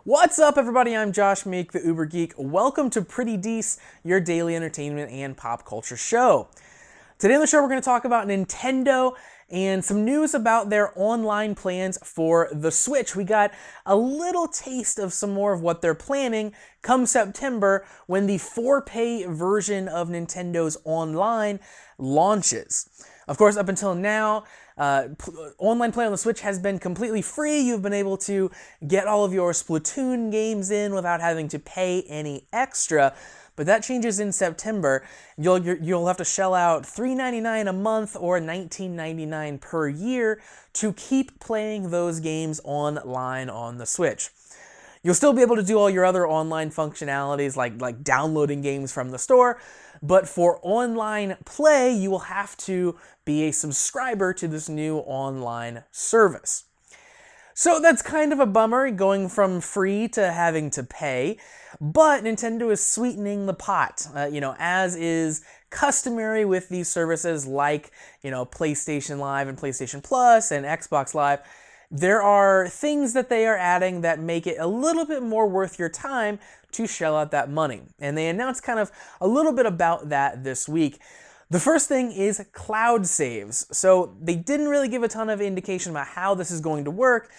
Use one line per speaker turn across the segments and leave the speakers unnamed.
What's up, everybody? I'm Josh Meek, the Uber Geek. Welcome to Pretty Dece, your daily entertainment and pop culture show. Today on the show, we're going to talk about Nintendo and some news about their online plans for the Switch. We got a little taste of some more of what they're planning come September when the 4-pay version of Nintendo's Online launches. Of course, up until now, online play on the Switch has been completely free. You've been able to get all of your Splatoon games in without having to pay any extra. But that changes in September. You'll have to shell out $3.99 a month or $19.99 per year to keep playing those games online on the Switch. You'll still be able to do all your other online functionalities like downloading games from the store, but for online play, you will have to be a subscriber to this new online service. So that's kind of a bummer, going from free to having to pay, but Nintendo is sweetening the pot, as is customary with these services like, PlayStation Live and PlayStation Plus and Xbox Live. There are things that they are adding that make it a little bit more worth your time to shell out that money. And they announced kind of a little bit about that this week. The first thing is cloud saves. So they didn't really give a ton of indication about how this is going to work,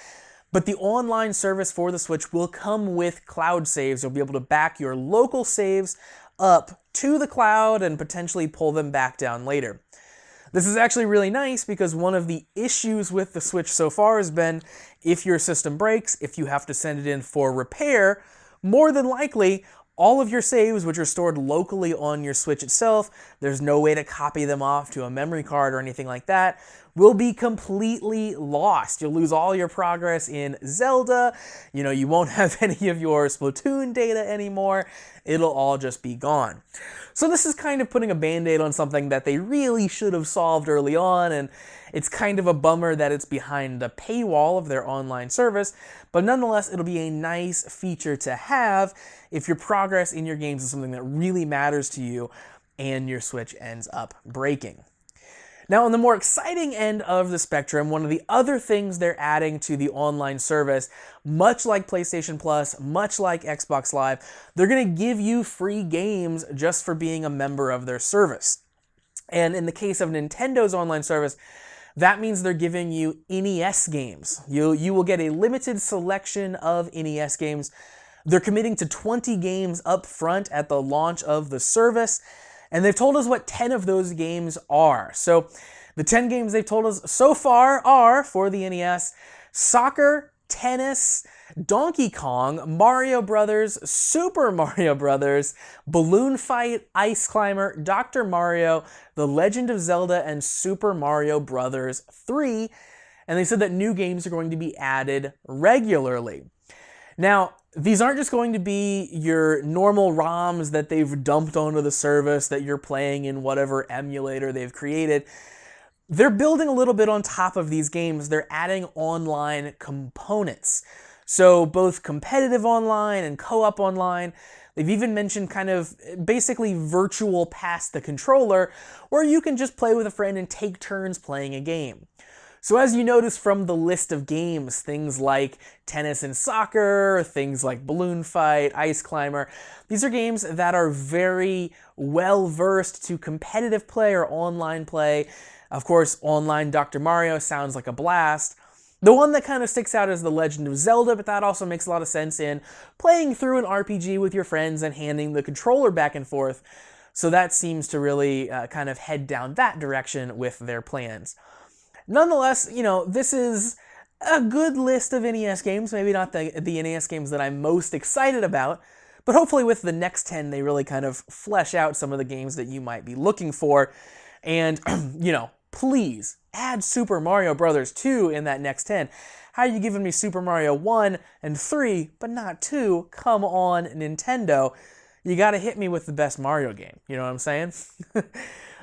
but the online service for the Switch will come with cloud saves. You'll be able to back your local saves up to the cloud and potentially pull them back down later. This is actually really nice because one of the issues with the Switch so far has been if your system breaks, if you have to send it in for repair, more than likely all of your saves, which are stored locally on your Switch itself, there's no way to copy them off to a memory card or anything like that, will be completely lost. You'll lose all your progress in Zelda, you won't have any of your Splatoon data anymore, it'll all just be gone. So this is kind of putting a band-aid on something that they really should have solved early on, and it's kind of a bummer that it's behind the paywall of their online service, but nonetheless, it'll be a nice feature to have if your progress in your games is something that really matters to you and your Switch ends up breaking. Now, on the more exciting end of the spectrum, one of the other things they're adding to the online service, much like PlayStation Plus, much like Xbox Live, they're going to give you free games just for being a member of their service. And in the case of Nintendo's online service, that means they're giving you NES games. You will get a limited selection of NES games. They're committing to 20 games up front at the launch of the service, and they've told us what 10 of those games are. So the 10 games they've told us so far are, for the NES, soccer, tennis, Donkey Kong, Mario Brothers, Super Mario Brothers, Balloon Fight, Ice Climber, Dr. Mario, The Legend of Zelda, and Super Mario Brothers 3. And they said that new games are going to be added regularly. Now, these aren't just going to be your normal ROMs that they've dumped onto the service that you're playing in whatever emulator they've created. They're building a little bit on top of these games. They're adding online components. So both competitive online and co-op online. They've even mentioned kind of basically virtual pass the controller, where you can just play with a friend and take turns playing a game. So as you notice from the list of games, things like tennis and soccer, things like Balloon Fight, Ice Climber, these are games that are very well versed to competitive play or online play. Of course, online Dr. Mario sounds like a blast. The one that kind of sticks out is The Legend of Zelda, but that also makes a lot of sense in playing through an RPG with your friends and handing the controller back and forth. So that seems to really kind of head down that direction with their plans. Nonetheless, this is a good list of NES games, maybe not the NES games that I'm most excited about, but hopefully with the next 10, they really kind of flesh out some of the games that you might be looking for. And, please add Super Mario Brothers 2 in that next 10. How are you giving me Super Mario 1 and 3, but not 2? Come on, Nintendo. You gotta hit me with the best Mario game, you know what I'm saying?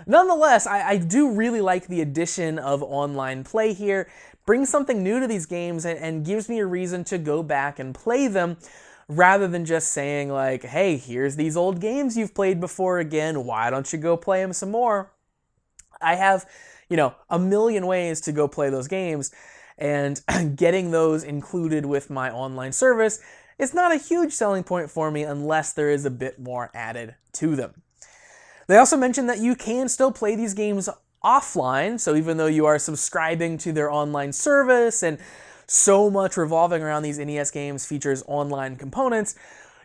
Nonetheless, I do really like the addition of online play here. Brings something new to these games and gives me a reason to go back and play them, rather than just saying like, hey, here's these old games you've played before again, why don't you go play them some more? I have, a million ways to go play those games, and getting those included with my online service it's not a huge selling point for me unless there is a bit more added to them. They also mentioned that you can still play these games offline, so even though you are subscribing to their online service and so much revolving around these NES games features online components,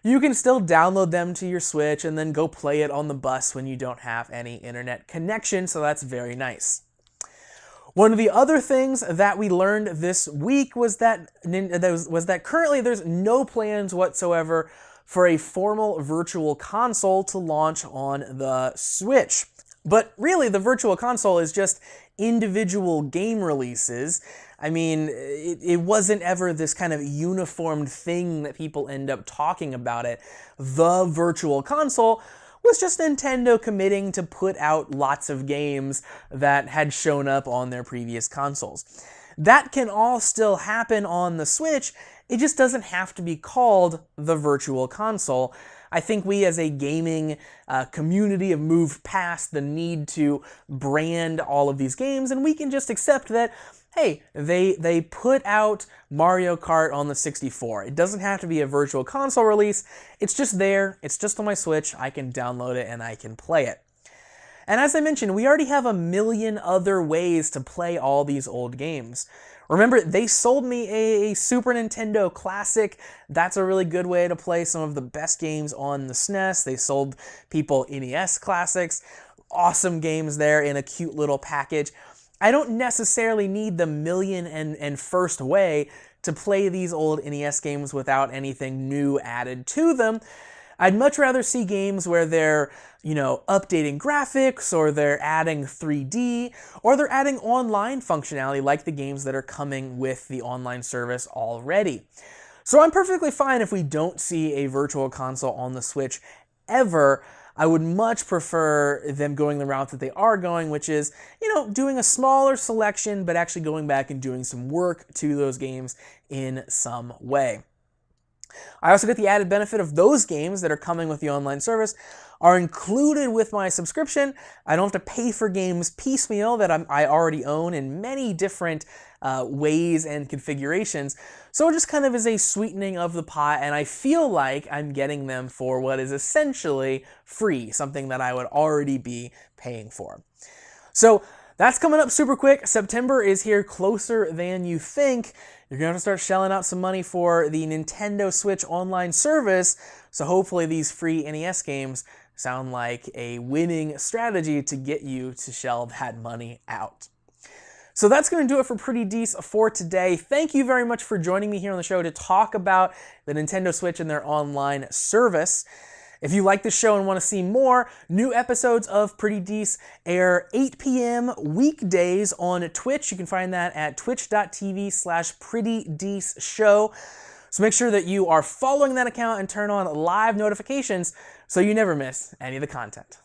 you can still download them to your Switch and then go play it on the bus when you don't have any internet connection, so that's very nice. One of the other things that we learned this week was that currently there's no plans whatsoever for a formal virtual console to launch on the Switch. But really, the virtual console is just individual game releases. I mean, it wasn't ever this kind of uniformed thing that people end up talking about it. The virtual console was just Nintendo committing to put out lots of games that had shown up on their previous consoles. That can all still happen on the Switch, it just doesn't have to be called the virtual console. I think we as a gaming community have moved past the need to brand all of these games, and we can just accept that, hey, they put out Mario Kart on the 64. It doesn't have to be a virtual console release. It's just there. It's just on my Switch. I can download it and I can play it. And as I mentioned, we already have a million other ways to play all these old games. Remember, they sold me a Super Nintendo Classic. That's a really good way to play some of the best games on the SNES. They sold people NES Classics. Awesome games there in a cute little package. I don't necessarily need the million and first way to play these old NES games without anything new added to them. I'd much rather see games where they're, updating graphics, or they're adding 3D, or they're adding online functionality like the games that are coming with the online service already. So I'm perfectly fine if we don't see a virtual console on the Switch ever. I would much prefer them going the route that they are going, which is, doing a smaller selection, but actually going back and doing some work to those games in some way. I also get the added benefit of those games that are coming with the online service are included with my subscription. I don't have to pay for games piecemeal that I already own in many different ways and configurations. So it just kind of is a sweetening of the pot, and I feel like I'm getting them for what is essentially free, something that I would already be paying for. So that's coming up super quick. September is here closer than you think. You're going to have to start shelling out some money for the Nintendo Switch online service, so hopefully these free NES games sound like a winning strategy to get you to shell that money out. So that's going to do it for Pretty Dece for today. Thank you very much for joining me here on the show to talk about the Nintendo Switch and their online service. If you like this show and want to see more, new episodes of Pretty Dece air 8 p.m. weekdays on Twitch. You can find that at twitch.tv/PrettyDeceShow. So make sure that you are following that account and turn on live notifications so you never miss any of the content.